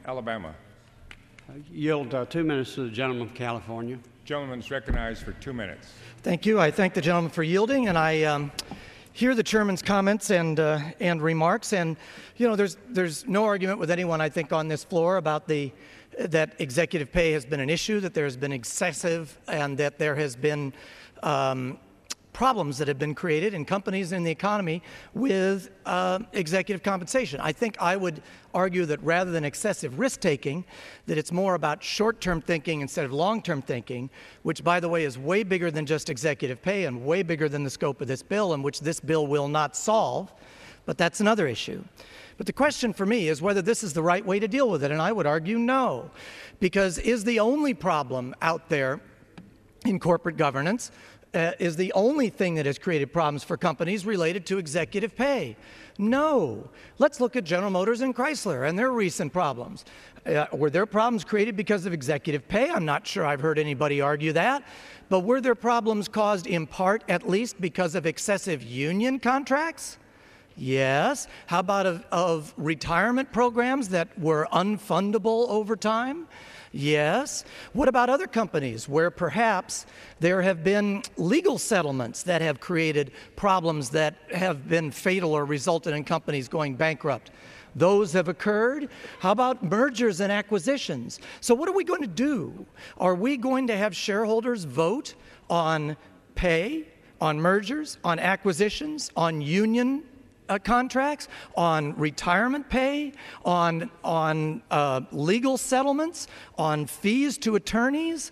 Alabama. Yield 2 minutes to the gentleman from California. Gentleman is recognized for 2 minutes. Thank you. I thank the gentleman for yielding, and I hear the chairman's comments and remarks. And you know, there's no argument with anyone, I think, on this floor about that executive pay has been an issue, that there has been excessive, and that there has been problems that have been created in companies and the economy with executive compensation. I think I would argue that rather than excessive risk-taking, that it's more about short-term thinking instead of long-term thinking, which, by the way, is way bigger than just executive pay and way bigger than the scope of this bill, and which this bill will not solve. But that's another issue. But the question for me is whether this is the right way to deal with it, and I would argue no, because is the only problem out there in corporate governance is the only thing that has created problems for companies related to executive pay? No. Let's look at General Motors and Chrysler and their recent problems. Were their problems created because of executive pay? I'm not sure I've heard anybody argue that. But were their problems caused in part, at least, because of excessive union contracts? Yes. How about of retirement programs that were unfundable over time? Yes. What about other companies where perhaps there have been legal settlements that have created problems that have been fatal or resulted in companies going bankrupt? Those have occurred. How about mergers and acquisitions? So what are we going to do? Are we going to have shareholders vote on pay, on mergers, on acquisitions, on union contracts, on retirement pay, on legal settlements, on fees to attorneys?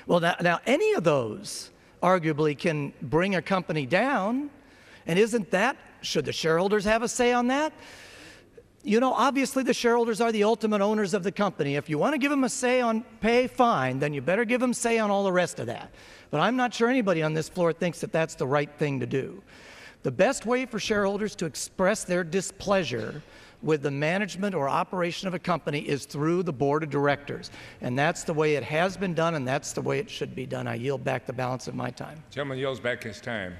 Well, now any of those arguably can bring a company down, and should the shareholders have a say on that? You know, obviously the shareholders are the ultimate owners of the company. If you want to give them a say on pay, fine, then you better give them say on all the rest of that. But I'm not sure anybody on this floor thinks that that's the right thing to do. The best way for shareholders to express their displeasure with the management or operation of a company is through the board of directors. And that's the way it has been done, and that's the way it should be done. I yield back the balance of my time. Gentleman yields back his time.